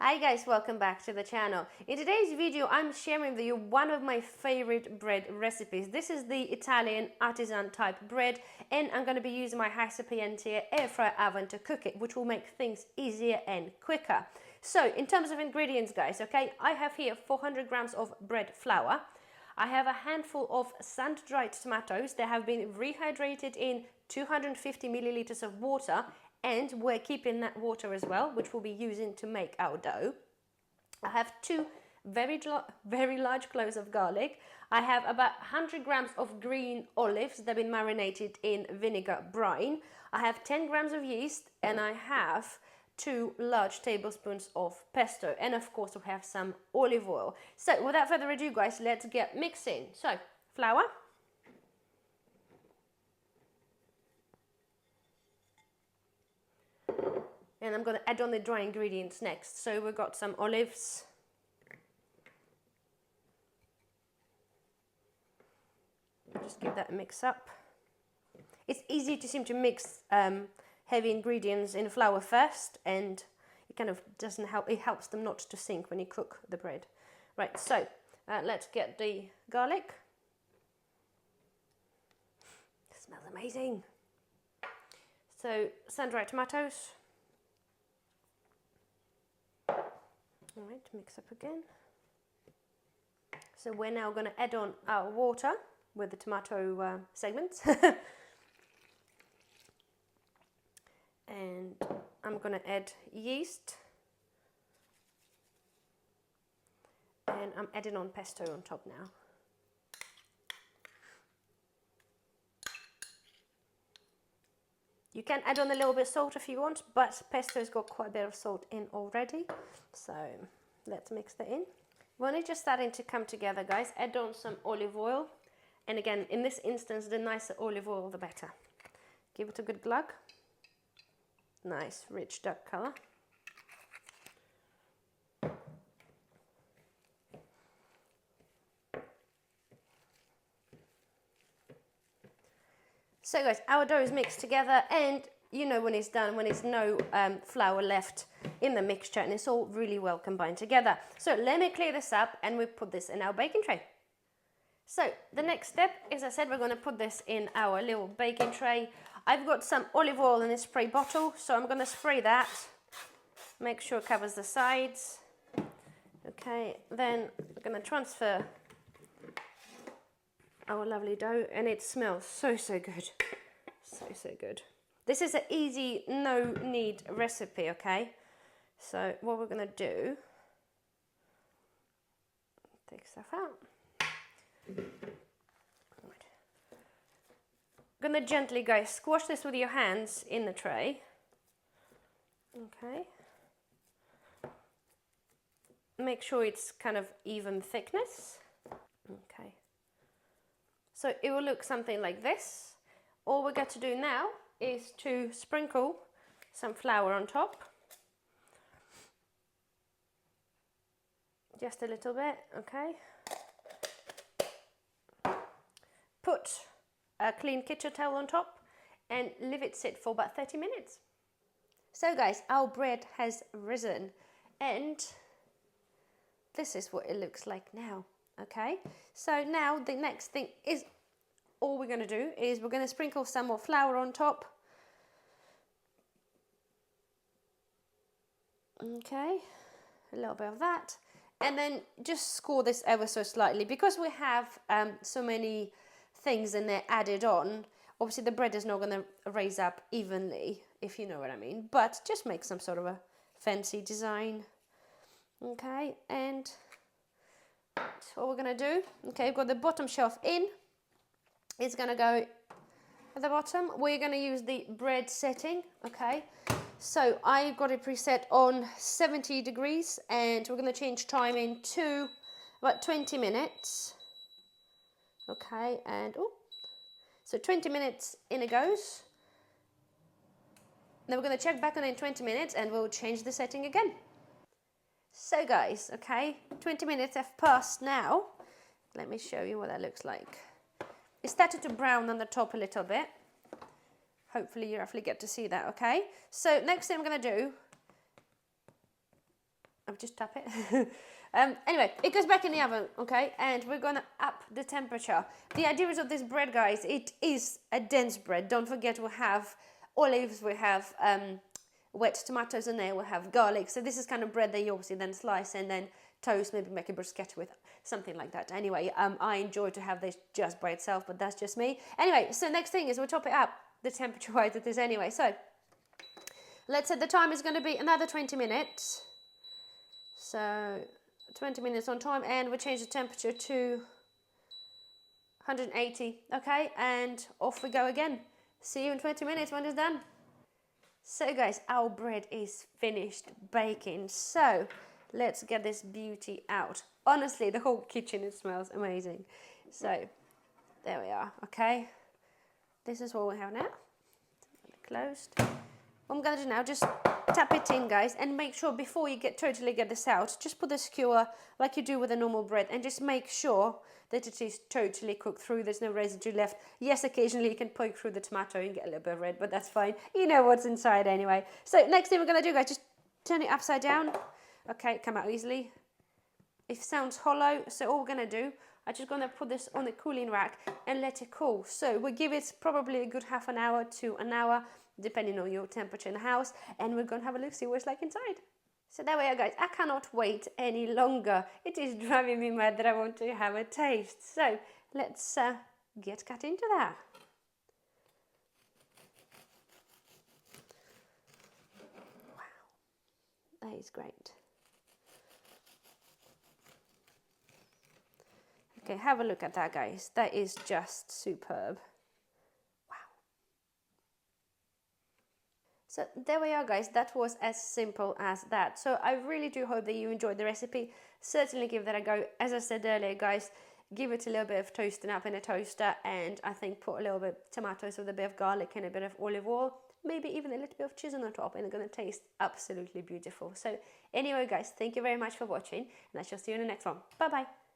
Hi guys, welcome back to the channel. In today's video, I'm sharing with you one of my favorite bread recipes. This is the Italian artisan type bread, and I'm going to be using my high sapienza air fryer oven to cook it, which will make things easier and quicker. So in terms of ingredients, guys, okay, I have here 400 grams of bread flour. I have a handful of sun-dried tomatoes that have been rehydrated in 250 milliliters of water, and we're keeping that water as well, which we'll be using to make our dough. I have two very large cloves of garlic. I have about 100 grams of green olives that have been marinated in vinegar brine. I have 10 grams of yeast, and I have 2 large tablespoons of pesto, and of course we have some olive oil. So without further ado, guys, let's get mixing. So flour, and I'm going to add on the dry ingredients next. So we've got some olives, just give that a mix up. It's easy to seem to mix heavy ingredients in flour first, and it kind of doesn't help, it helps them not to sink when you cook the bread. Right, so let's get the garlic. It smells amazing. So sun-dried tomatoes. All right, mix up again. So we're now going to add on our water with the tomato segments. And I'm going to add yeast. And I'm adding on pesto on top now. You can add on a little bit of salt if you want, but pesto's got quite a bit of salt in already. So let's mix that in. When it's just starting to come together, guys, add on some olive oil. And again, in this instance, the nicer olive oil, the better. Give it a good glug. Nice, rich dark color. So guys, our dough is mixed together, and you know when it's done, when there's no flour left in the mixture, and it's all really well combined together. So let me clear this up, and we put this in our baking tray. So the next step, as I said, we're going to put this in our little baking tray. I've got some olive oil in a spray bottle, so I'm going to spray that. Make sure it covers the sides. Okay, then we're going to transfer our lovely dough, and it smells so good. So good. This is an easy, no knead recipe, okay? So what we're going to do, take stuff out. I'm going to gently, guys, squash this with your hands in the tray. Okay. Make sure it's kind of even thickness. Okay. So it will look something like this. All we got to do now is to sprinkle some flour on top. Just a little bit, okay. Put a clean kitchen towel on top and leave it sit for about 30 minutes. So guys, our bread has risen, and this is what it looks like now. Okay, so now the next thing is, all we're going to do is we're going to sprinkle some more flour on top. Okay, a little bit of that, and then just score this ever so slightly, because we have so many things in there added on. Obviously the bread is not going to raise up evenly, if you know what I mean, but just make some sort of a fancy design. Okay, and what we're going to do, okay, we've got the bottom shelf in. It's going to go at the bottom. We're going to use the bread setting, okay. So I got it preset on 70 degrees, and we're going to change timing to about 20 minutes. Okay, and so 20 minutes in it goes. Then we're going to check back on it in 20 minutes, and we'll change the setting again. So guys, okay, 20 minutes have passed now. Let me show you what that looks like. It started to brown on the top a little bit. Hopefully you roughly get to see that, okay? So next thing I'm going to do, I'll just tap it. Anyway, it goes back in the oven, okay? And we're gonna up the temperature. The idea of this bread, guys, it is a dense bread. Don't forget we have olives, we have wet tomatoes in there, we have garlic. So this is kind of bread that you obviously then slice and then toast, maybe make a bruschetta with, something like that. Anyway, I enjoy to have this just by itself, but that's just me. Anyway, so next thing is we'll top it up the temperature-wise it is anyway. So let's say the time is going to be another 20 minutes. So 20 minutes on time, and we change the temperature to 180, okay? And off we go again. See you in 20 minutes when it's done. So guys, our bread is finished baking. So let's get this beauty out. Honestly, the whole kitchen, it smells amazing. So there we are, okay? This is what we have now. Closed. What I'm gonna do now, just tap it in, guys, and make sure before you totally get this out, just put the skewer like you do with a normal bread and just make sure that it is totally cooked through. There's no residue left. Yes, occasionally you can poke through the tomato and get a little bit of red, but that's fine. You know what's inside anyway. So next thing we're gonna do, guys, just turn it upside down. Okay, come out easily. It sounds hollow, so all we're gonna do, I'm just gonna put this on a cooling rack and let it cool. So we'll give it probably a good half an hour to an hour, depending on your temperature in the house, and we're gonna have a look, see what it's like inside. So there we are, guys. I cannot wait any longer. It is driving me mad that I want to have a taste. So let's get cut into that. Wow, that is great. Okay, have a look at that, guys. That is just superb. So there we are, guys. That was as simple as that. So I really do hope that you enjoyed the recipe. Certainly give that a go. As I said earlier, guys, give it a little bit of toasting up in a toaster, and I think put a little bit of tomatoes with a bit of garlic and a bit of olive oil, maybe even a little bit of cheese on the top, and it's going to taste absolutely beautiful. So anyway, guys, thank you very much for watching, and I shall see you in the next one. Bye bye.